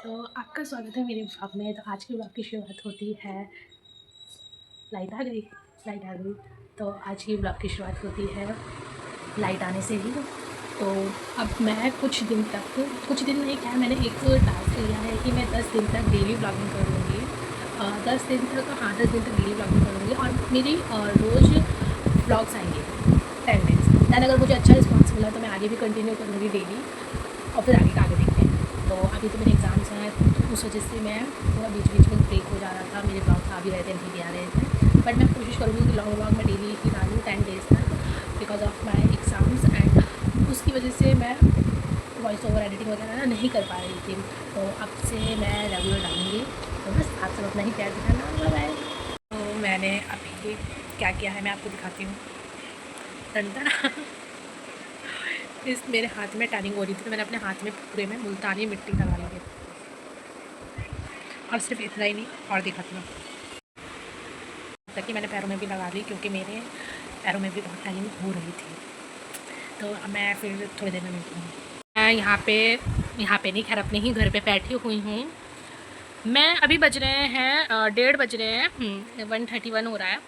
तो आपका स्वागत है मेरे ब्लॉग में। तो आज के ब्लॉग की शुरुआत होती है। लाइट आ गई। लाइट आ गई। तो आज की ब्लॉग की शुरुआत होती है लाइट आने से ही। तो अब मैं कुछ दिन नहीं, क्या मैंने एक टास्क लिया है कि मैं 10 दिन तक डेली ब्लॉगिंग करूँगी। 10 दिन तक, हाँ 10 दिन तक डेली ब्लॉगिंग करूँगी और मेरी रोज़ ब्लॉग्स आएंगे 10 डेज़। दैन अगर मुझे अच्छा रिस्पॉन्स मिला तो मैं आगे भी कंटिन्यू करूँगी डेली, और फिर आगे का आगे देखते हैं। तो अभी तो मेरे एग्ज़ाम्स हैं, उस वजह से मैं थोड़ा बीच बीच में ब्रेक हो जा रहा था। मेरे ब्लॉग्स आ भी रहे थे, नहीं भी आ रहे थे, बट मैं कोशिश करूँगी कि लॉन्ग ब्लॉग मैं डेली ही डालूँ 10 डेज़ तक, because of my exams. And उसकी वजह से मैं वॉइस ओवर एडिटिंग वगैरह ना नहीं कर पा रही थी। तो अब से मैं रेगुलर डालूँगी। तो बस आप सब अपना ही प्यार दिखाना। Bye bye. तो मैंने अभी क्या किया है मैं आपको दिखाती हूँ। टन इस मेरे हाथ में टैनिंग हो रही थी, तो मैंने अपने हाथ में पूरे में मुल्तानी मिट्टी लगा ली है। और सिर्फ इतना ही नहीं, और दिखाती हूँ, ताकि मैंने पैरों में भी लगा ली, क्योंकि मेरे पैरों में भी बहुत टैनिंग हो रही थी। तो अब मैं फिर थोड़ी देर में मिलती हूँ। मैं यहाँ पे नहीं, खैर अपने ही घर पे बैठी हुई हूँ। मैं अभी बज रहे हैं 1:30 बज रहे हैं, 1:31 हो रहा है।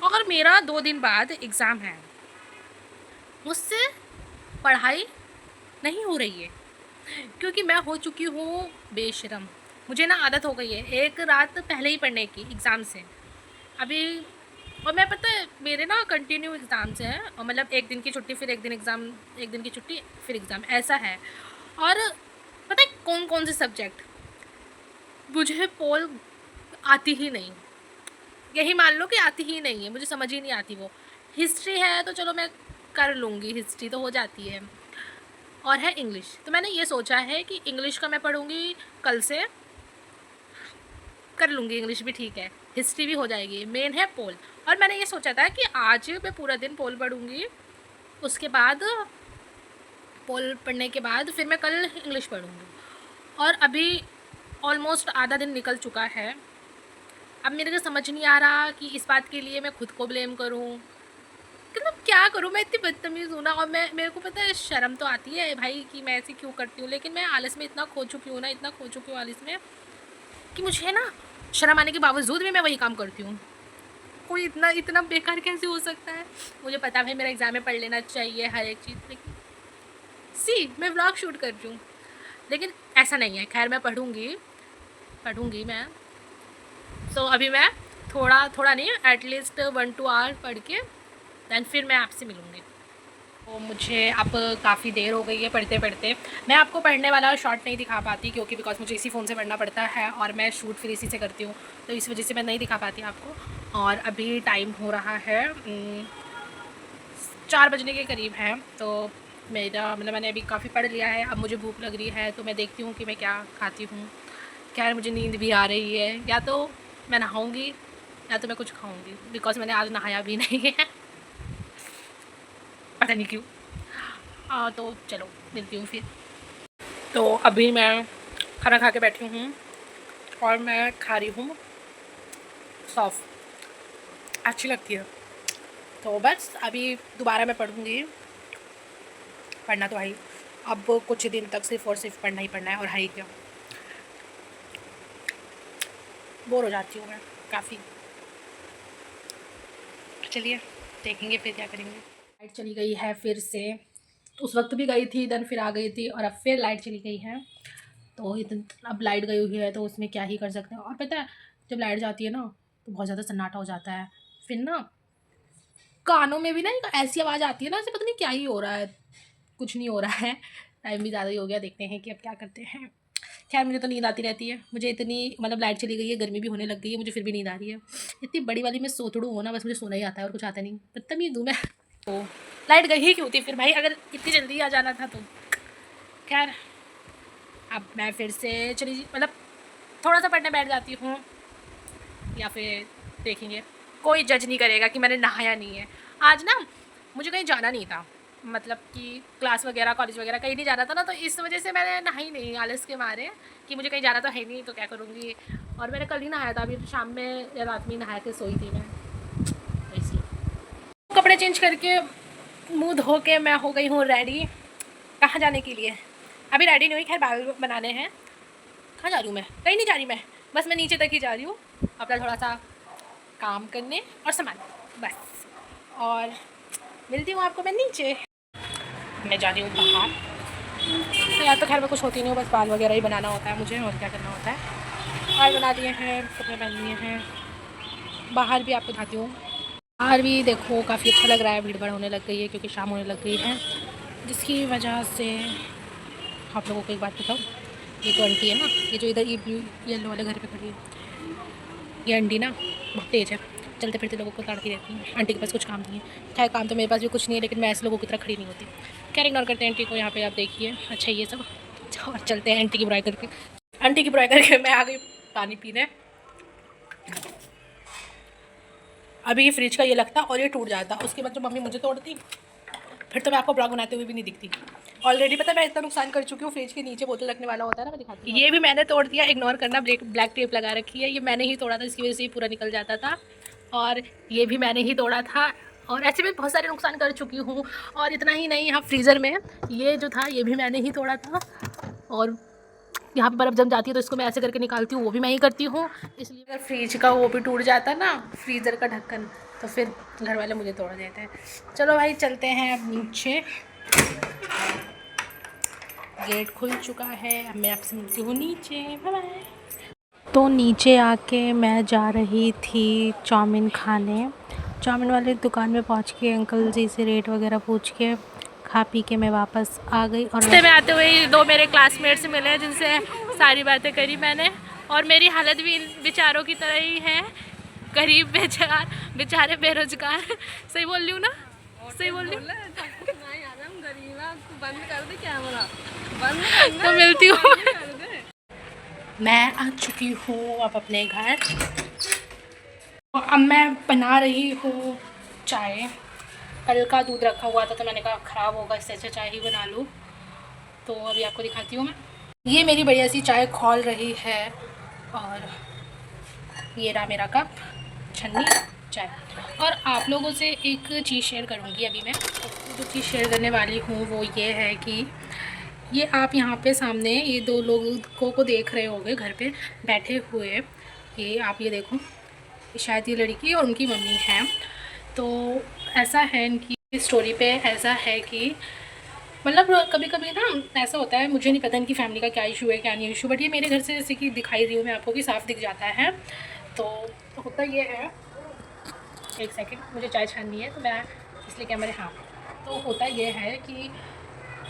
और मेरा 2 दिन बाद एग्ज़ाम है। मुझसे पढ़ाई नहीं हो रही है, क्योंकि मैं हो चुकी हूँ बेशरम। मुझे ना आदत हो गई है एक रात पहले ही पढ़ने की एग्ज़ाम से। अभी और मैं, पता है, मेरे ना कंटिन्यू एग्ज़ाम्स हैं, और मतलब एक दिन की छुट्टी, फिर एक दिन एग्ज़ाम, एक दिन की छुट्टी, फिर एग्ज़ाम, ऐसा है। और पता है कौन कौन से सब्जेक्ट, मुझे पोल आती ही नहीं। यही मान लो कि आती ही नहीं है, मुझे समझ ही नहीं आती वो। हिस्ट्री है तो चलो मैं कर लूँगी, हिस्ट्री तो हो जाती है। और है इंग्लिश, तो मैंने ये सोचा है कि इंग्लिश का मैं पढ़ूँगी कल से, कर लूँगी इंग्लिश भी, ठीक है, हिस्ट्री भी हो जाएगी। मेन है पोल। और मैंने ये सोचा था कि आज मैं पूरा दिन पोल पढ़ूँगी, उसके बाद पोल पढ़ने के बाद फिर मैं कल इंग्लिश पढ़ूँगी। और अभी ऑलमोस्ट आधा दिन निकल चुका है। अब मेरे को समझ नहीं आ रहा कि इस बात के लिए मैं खुद को ब्लेम करूँ, मतलब क्या करूँ। मैं इतनी बदतमीज़ हूँ ना, और मेरे को पता है शर्म तो आती है भाई कि मैं ऐसे क्यों करती हूँ, लेकिन मैं आलस में इतना खो चुकी हूँ ना, इतना खो चुकी हूँ आलस में, कि मुझे ना शर्म आने के बावजूद भी मैं वही काम करती हूँ। कोई इतना इतना बेकार कैसे हो सकता है। मुझे पता है भाई मेरा एग्ज़ाम में पढ़ लेना चाहिए हर एक चीज़, लेकिन मैं व्लॉग शूट कर रही हूँ, लेकिन ऐसा नहीं है। खैर मैं पढ़ूँगी मैं। तो अभी मैं थोड़ा थोड़ा नहीं, एटलीस्ट 1-2 आवर पढ़ के दैन फिर मैं आपसे मिलूँगी। तो मुझे अब काफ़ी देर हो गई है पढ़ते पढ़ते। मैं आपको पढ़ने वाला शॉर्ट नहीं दिखा पाती, क्योंकि बिकॉज मुझे इसी फ़ोन से पढ़ना पड़ता है, और मैं शूट फिर इसी से करती हूँ, तो इस वजह से मैं नहीं दिखा पाती आपको। और अभी टाइम हो रहा है 4 बजने के करीब है। तो मेरा मतलब मैंने अभी काफ़ी पढ़ लिया है। अब मुझे भूख लग रही है, तो मैं देखती हूँ कि मैं क्या खाती हूँ। खैर मुझे नींद भी आ रही है, या तो मैं नहाऊँगी या तो मैं कुछ खाऊँगी, बिकॉज मैंने आज नहाया भी नहीं है, पता नहीं क्यों। तो चलो मिलती हूँ फिर। तो अभी मैं खाना खा के बैठी हूँ, और मैं खा रही हूँ सौंफ, अच्छी लगती है। तो बस अभी दोबारा मैं पढ़ूँगी। पढ़ना तो भाई अब कुछ दिन तक सिर्फ़ और सिर्फ पढ़ना ही पढ़ना है, और है ही क्या, बोर हो जाती हूँ मैं काफ़ी। चलिए देखेंगे फिर क्या करेंगे। लाइट चली गई है फिर से, उस वक्त भी गई थी, देन फिर आ गई थी, और अब फिर लाइट चली गई है। तो इतना, अब लाइट गई हुई है तो उसमें क्या ही कर सकते हैं। और पता है जब लाइट जाती है ना, तो बहुत ज़्यादा सन्नाटा हो जाता है। फिर ना कानों में भी ना एक ऐसी आवाज़ आती है ना, ऐसे पता नहीं क्या ही हो रहा है। कुछ नहीं हो रहा है, टाइम भी ज़्यादा ही हो गया, देखते हैं कि अब क्या करते हैं। खैर मुझे तो नींद आती रहती है, मुझे इतनी, मतलब लाइट चली गई है, गर्मी भी होने लग गई है, मुझे फिर भी नींद आ रही है। इतनी बड़ी वाली मैं सोतड़ू हूँ ना, बस मुझे सोना ही आता है और कुछ आता नहीं, बदतमीज़ हूँ मैं। तो लाइट गई ही क्यों थी फिर भाई, अगर इतनी जल्दी आ जाना था तो। खैर अब मैं फिर से मतलब थोड़ा सा पढ़ने बैठ जाती हूँ, या फिर देखेंगे। कोई जज नहीं करेगा कि मैंने नहाया नहीं है। आज ना मुझे कहीं जाना नहीं था, मतलब कि क्लास वगैरह, कॉलेज वगैरह कहीं नहीं जाना था ना, तो इस वजह से मैंने नहाई नहीं, आलस के मारे, कि मुझे कहीं जाना तो है नहीं, तो क्या करूँगी। और मैंने कल ही नहाया था, अभी तो शाम में या रात में नहा के सोई थी मैं, तो इसलिए। कपड़े चेंज करके मुँह धो के मैं हो गई हूँ रेडी, कहाँ जाने के लिए। अभी रेडी नहीं हुई, खैर बाल बनाने हैं, कहाँ जा रही हूँ मैं? कहीं नहीं जा रही मैं, बस मैं नीचे तक ही जा रही हूँ अपना थोड़ा सा काम करने और सामान, बस। और मिलती हूँ आपको मैं नीचे। मैं जा रही हूँ बाहर, तो यार तो खैर मैं कुछ होती नहीं हूँ, बस बाल वगैरह ही बनाना होता है मुझे, और क्या करना होता है। बाल बना दिए हैं, कपड़े पहन लिए हैं, बाहर भी आपको दिखाती हूँ। बाहर भी देखो काफ़ी अच्छा लग रहा है, भीड़ भाड़ होने लग गई है क्योंकि शाम होने लग गई है, जिसकी वजह से आप लोगों को एक बात बताऊँ, ये तो आंटी है ना, ये जो इधर ये ब्लू येलो वाले घर पे खड़ी है, ये आंटी ना बहुत तेज़ है, चलते फिरते लोगों को ताड़ती रहती है। आंटी के पास कुछ काम नहीं है, खैर काम तो मेरे पास भी कुछ नहीं है, लेकिन मैं ऐसे लोगों की तरह खड़ी नहीं होती। खैर इग्नोर करते हैं आंटी को, यहाँ पे आप देखिए। अच्छा ये सब, और चलते हैं आंटी की बुराई करके। आंटी की बुराई करके मैं आ गई पानी पीने। अभी ये फ्रिज का ये लगता और ये टूट जाता, उसके बाद जो मम्मी मुझे तोड़ती, फिर तो मैं आपको ब्लॉग बनाते हुए भी नहीं दिखती। ऑलरेडी पता है मैं इतना नुकसान कर चुकी हूँ। फ्रिज के नीचे बोतल रखने वाला होता है ना, मैं दिखाती हूँ। ये भी मैंने तोड़ दिया, इग्नोर करना, ब्लैक टेप लगा रखी है, ये मैंने ही तोड़ा था, इसकी वजह से ये पूरा निकल जाता था। और ये भी मैंने ही तोड़ा था, और ऐसे में बहुत सारे नुकसान कर चुकी हूँ। और इतना ही नहीं, यहाँ फ्रीज़र में ये जो था ये भी मैंने ही तोड़ा था, और यहाँ पे बर्फ़ जम जाती है तो इसको मैं ऐसे करके निकालती हूँ, वो भी मैं ही करती हूँ। इसलिए अगर फ्रिज का वो भी टूट जाता ना, फ्रीज़र का ढक्कन, तो फिर घर वाले मुझे तोड़ देते हैं। चलो भाई चलते हैं अब नीचे, गेट खुल चुका है, अब मैं आपसे मिलती हूँ नीचे, बाय बाय। तो नीचे आके मैं जा रही थी चाउमीन खाने। चाउमीन वाली दुकान में पहुँच के अंकल जी से रेट वगैरह पूछ के खा पी के मैं वापस आ गई। और रास्ते में आते हुए दो मेरे क्लासमेट्स मिले जिनसे सारी बातें करी मैंने, और मेरी हालत भी इन बेचारों की तरह ही है, गरीब बेचार बेचारे बेरोजगार। सही बोल रही हूँ ना? सही बोल रही हूँ? तो मिलती हूँ। मैं आ चुकी हूँ अब अपने घर, अब मैं बना रही हूँ चाय। कल का दूध रखा हुआ था तो मैंने कहा ख़राब होगा, इससे अच्छा चाय ही बना लूँ। तो अभी आपको दिखाती हूँ मैं, ये मेरी बढ़िया सी चाय खौल रही है, और ये रहा मेरा कप, छन्नी चाय। और आप लोगों से एक चीज़ शेयर करूँगी अभी मैं, जो चीज़ शेयर करने वाली हूँ वो ये है कि ये आप यहाँ पे सामने ये दो लोगों को देख रहे होंगे घर पे बैठे हुए, ये आप ये देखो, शायद ये लड़की और उनकी मम्मी हैं। तो ऐसा है इनकी स्टोरी पे, ऐसा है कि मतलब कभी कभी ना ऐसा होता है, मुझे नहीं पता इनकी फैमिली का क्या इशू है क्या नहीं इशू, बट ये मेरे घर से जैसे कि दिखाई रही हूँ मैं आपको कि साफ दिख जाता है। तो होता ये है, एक सेकंड मुझे चाय छाननी है तो मैं इसलिए क्या मेरे, हाँ, तो होता ये है कि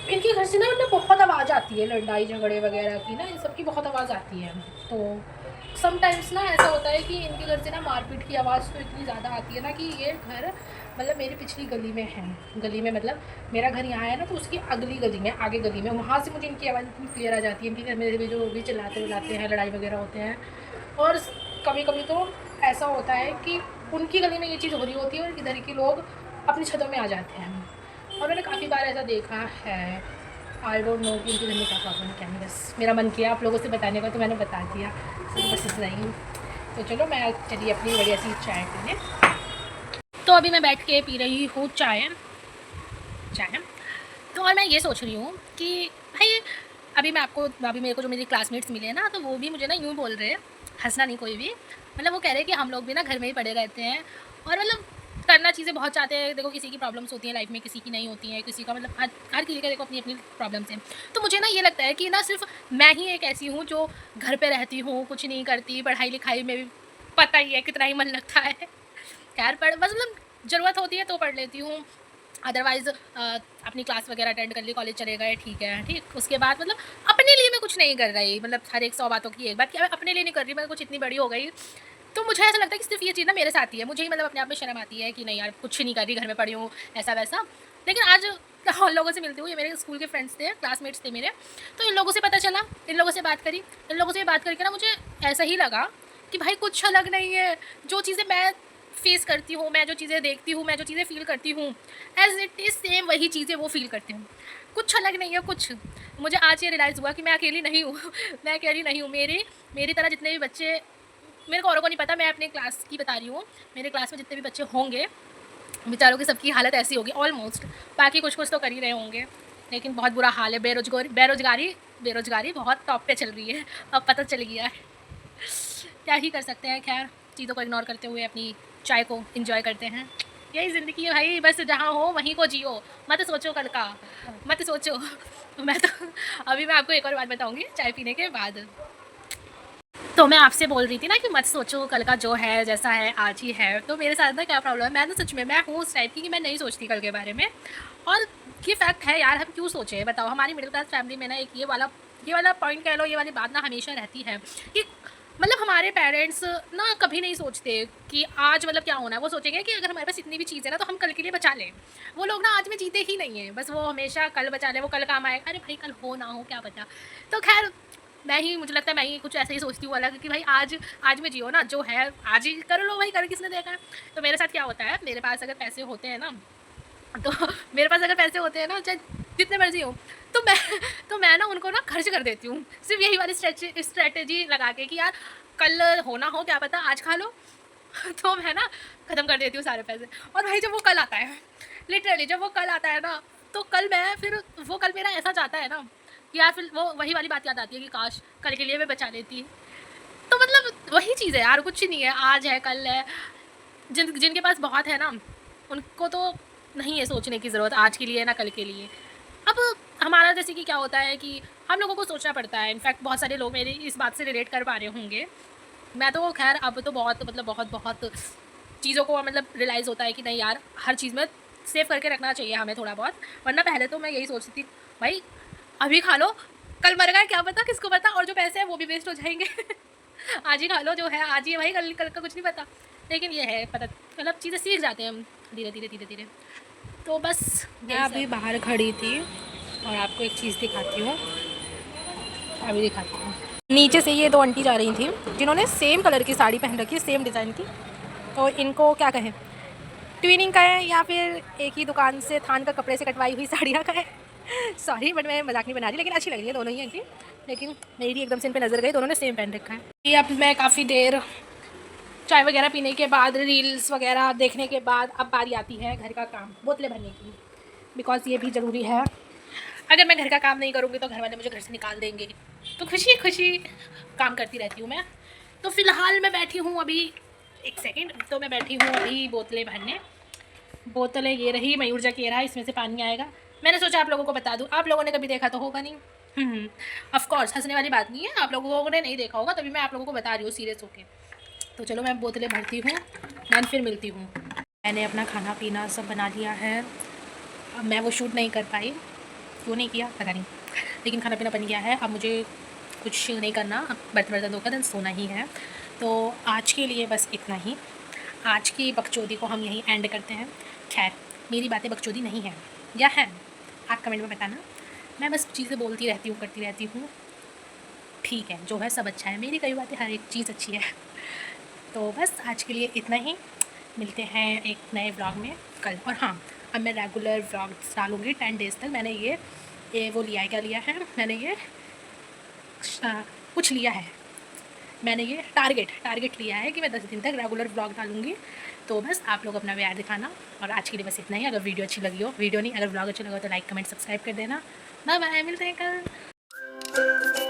इनके घर से ना मतलब बहुत आवाज़ आती है, लड़ाई झगड़े वगैरह की ना, इन सब की बहुत आवाज़ आती है। तो समटाइम्स ना ऐसा होता है कि इनके घर से ना मारपीट की आवाज़ तो इतनी ज़्यादा आती है ना कि ये घर मतलब मेरी पिछली गली में है, गली में मतलब मेरा घर यहाँ है ना, तो उसकी अगली गली में, आगे गली में, वहाँ से मुझे इनकी आवाज़ इतनी क्लियर आ जाती है। इनके घर में भी जो भी चिल्लाते हैं, लड़ाई वगैरह होते हैं। और कभी कभी तो ऐसा होता है कि उनकी गली में ये चीज़ हो रही होती है और इधर के लोग अपनी छतों में आ जाते हैं, और मैंने काफ़ी बार ऐसा देखा है। आई डोंट नो कि उनके घर में क्या प्रॉब्लम है क्या नहीं, बस मेरा मन किया आप लोगों से बताने का तो मैंने बता दिया, तो बस इतना ही। तो चलो मैं चलिए अपनी बढ़िया सी चाय पीने। तो अभी मैं बैठ के पी रही हूँ चाय। तो और मैं ये सोच रही हूँ कि भाई अभी मेरे को जो मेरे क्लासमेट्स मिले हैं ना, तो वो भी मुझे ना यूँ बोल रहे हैं, हंसना नहीं कोई भी, मतलब वो कह रहे हैं कि हम लोग भी ना घर में ही पड़े रहते हैं, और मतलब करना चीज़ें बहुत चाहते हैं। देखो किसी की प्रॉब्लम्स होती हैं लाइफ में, किसी की नहीं होती हैं, किसी का मतलब हर किसी का देखो अपनी अपनी प्रॉब्लम्स हैं। तो मुझे ना ये लगता है कि ना सिर्फ मैं ही एक ऐसी हूँ जो घर पे रहती हूँ, कुछ नहीं करती, पढ़ाई लिखाई में भी पता ही है कितना ही मन लगता है। खैर पढ़ बस मतलब ज़रूरत होती है तो पढ़ लेती हूँ, अदरवाइज़ अपनी क्लास वगैरह अटेंड कर ली, कॉलेज चले गए, ठीक है, ठीक। उसके बाद मतलब अपने लिए मैं कुछ नहीं कर रही, मतलब हर एक 100 बातों की एक बात कि मैं अपने लिए नहीं कर रही, मैं कुछ इतनी बड़ी हो गई। तो मुझे ऐसा लगता है कि सिर्फ ये चीज़ ना मेरे साथ ही है, मुझे ही मतलब अपने आप में शर्म आती है कि नहीं यार कुछ नहीं कर रही, घर में पड़ी हूँ, ऐसा वैसा। लेकिन आज और लोगों से मिलती हूँ, ये मेरे स्कूल के फ्रेंड्स थे, क्लासमेट्स थे मेरे, तो इन लोगों से पता चला, इन लोगों से बात करी, इन लोगों से बात करके ना मुझे ऐसा ही लगा कि भाई कुछ अलग नहीं है। जो चीज़ें मैं फेस करती हूँ, मैं जो चीज़ें देखती हूँ, मैं जो चीज़ें फ़ील करती हूँ, एज़ इट इज़ सेम वही चीज़ें वो फ़ील करते हैं, कुछ अलग नहीं है कुछ। मुझे आज ये रियलाइज़ हुआ कि मैं अकेली नहीं हूँ। मैं अकेली नहीं हूँ, मेरी तरह जितने भी बच्चे, मेरे को औरों को नहीं पता, मैं अपने क्लास की बता रही हूँ, मेरे क्लास में जितने भी बच्चे होंगे बेचारों की सबकी हालत ऐसी होगी ऑलमोस्ट, बाकी कुछ कुछ तो कर ही रहे होंगे। लेकिन बहुत बुरा हाल है, बेरोजगारी बहुत टॉप पे चल रही है, अब पता चल गया है। क्या ही कर सकते हैं, खैर चीज़ों को इग्नोर करते हुए अपनी चाय को एंजॉय करते हैं। यही ज़िंदगी है भाई, बस जहाँ हो वहीं को जियो, मत सोचो कल का, मत सोचो। मैं तो अभी मैं आपको एक और बात बताऊँगी चाय पीने के बाद। तो मैं आपसे बोल रही थी ना कि मत सोचो कल का, जो है जैसा है आज ही है। तो मेरे साथ ना क्या प्रॉब्लम है, मैं ना सच में मैं हूँ उस टाइप की कि मैं नहीं सोचती कल के बारे में। और ये फैक्ट है यार, हम क्यों सोचें बताओ। हमारी मिडिल क्लास फैमिली में ना एक ये वाला पॉइंट कह लो, ये वाली बात ना हमेशा रहती है कि मतलब हमारे पेरेंट्स ना कभी नहीं सोचते कि आज मतलब क्या होना है। वो सोचेंगे कि अगर हमारे पास इतनी भी चीज़ है ना तो हम कल के लिए बचा लें। वो लोग ना आज में जीते ही नहीं हैं, बस वो हमेशा कल बचा लें, वो कल काम आएगा, अरे भाई कल हो ना हो क्या पता। तो खैर मुझे लगता है मैं ही कुछ ऐसे ही सोचती हूँ अलग, कि भाई आज में जियो ना, जो है आज ही कर लो भाई, कर किसने देखा है। तो मेरे साथ क्या होता है, मेरे पास अगर पैसे होते हैं ना, तो मेरे पास अगर पैसे होते हैं ना, चाहे जितने मर्जी हो, तो मैं ना उनको ना खर्च कर देती हूँ, सिर्फ यही वाली स्ट्रेटेजी लगा के कि यार कल होना हो क्या पता, आज खा लो। तो मैं ना ख़त्म कर देती हूँ सारे पैसे। और भाई जब वो कल आता है, लिटरली जब वो कल आता है ना, तो कल मैं फिर वो कल मेरा ऐसा जाता है ना कि यार फिर वो वही वाली बात याद आती है कि काश कल के लिए मैं बचा लेती। तो मतलब वही चीज़ है यार, कुछ नहीं है, आज है कल है। जिनके पास बहुत है ना, उनको तो नहीं है सोचने की ज़रूरत आज के लिए ना कल के लिए। अब हमारा जैसे कि क्या होता है कि हम लोगों को सोचना पड़ता है। इनफैक्ट बहुत सारे लोग मेरी इस बात से रिलेट कर पा रहे होंगे। मैं तो खैर अब तो बहुत मतलब बहुत बहुत चीज़ों को मतलब रियलाइज़ होता है कि नहीं यार, हर चीज़ में सेव करके रखना चाहिए हमें थोड़ा बहुत। वरना पहले तो मैं यही सोचती थी भाई अभी खा लो, कल मर गए क्या पता, किसको पता, और जो पैसे हैं वो भी वेस्ट हो जाएंगे। आज ही खा लो, जो है आज ही है भाई, कल कल का कुछ नहीं पता। लेकिन ये है पता, मतलब चीज़ें सीख जाते हैं हम धीरे धीरे धीरे धीरे। तो बस मैं अभी बाहर खड़ी थी और आपको एक चीज़ दिखाती हूँ, अभी दिखाती हूँ। नीचे से ये दो आंटी जा रही थी जिन्होंने सेम कलर की साड़ी पहन रखी है, सेम डिज़ाइन की। तो इनको क्या कहें, ट्विनिंग का है या फिर एक ही दुकान से थान का कपड़े से कटवाई हुई साड़ियाँ का है। सॉरी बट मैं मजाक नहीं बना रही, लेकिन अच्छी लग रही है दोनों ही आंटी। लेकिन मेरी एकदम से इन पे नज़र गई, दोनों ने सेम पहन रखा है। ये अब मैं काफ़ी देर चाय वगैरह पीने के बाद, रील्स वगैरह देखने के बाद, अब बारी आती है घर का काम, बोतलें भरने की, बिकॉज़ ये भी ज़रूरी है। अगर मैं घर का काम नहीं करूँगी तो घर वाले मुझे घर से निकाल देंगे। तो खुशी खुशी काम करती रहती हूँ मैं। तो फ़िलहाल मैं बैठी हूँ अभी, एक सेकेंड, तो मैं बैठी हूँ अभी बोतलें भरने। बोतलें ये रही, मयूर जा के रहा, इसमें से पानी आएगा। मैंने सोचा आप लोगों को बता दूँ, आप लोगों ने कभी देखा तो होगा नहीं। ऑफ कोर्स हंसने वाली बात नहीं है, आप लोगों ने नहीं देखा होगा, तभी मैं आप लोगों को बता रही हूँ सीरियस होके। तो चलो मैं बोतलें भरती हूँ, मैं फिर मिलती हूँ। मैंने अपना खाना पीना सब बना लिया है। अब मैं वो शूट नहीं कर पाई, क्यों नहीं किया पता नहीं, लेकिन खाना पीना बन गया है। अब मुझे कुछ नहीं करना, बर्तन वर्तन धोकर देन सोना ही है। तो आज के लिए बस इतना ही। आज की बकचोदी को हम यहीं एंड करते हैं। खैर मेरी बातें बकचोदी नहीं है या है, आप कमेंट में बताना। मैं बस चीज़ें बोलती रहती हूँ, करती रहती हूँ, ठीक है, जो है सब अच्छा है, मेरी कई बातें, हर एक चीज़ अच्छी है। तो बस आज के लिए इतना ही, मिलते हैं एक नए व्लॉग में कल। और हाँ, अब मैं रेगुलर व्लॉग्स डालूँगी 10 डेज़ तक। मैंने ये वो लिया है, क्या लिया है मैंने, ये कुछ लिया है मैंने, ये टारगेट लिया है कि मैं 10 दिन तक रेगुलर व्लॉग डालूँगी। तो बस आप लोग अपना प्यार दिखाना, और आज के लिए बस इतना ही। अगर वीडियो अच्छी लगी हो, वीडियो नहीं, अगर व्लॉग अच्छा लगा हो तो लाइक कमेंट सब्सक्राइब कर देना। बाय बाय, मिलते हैं कल।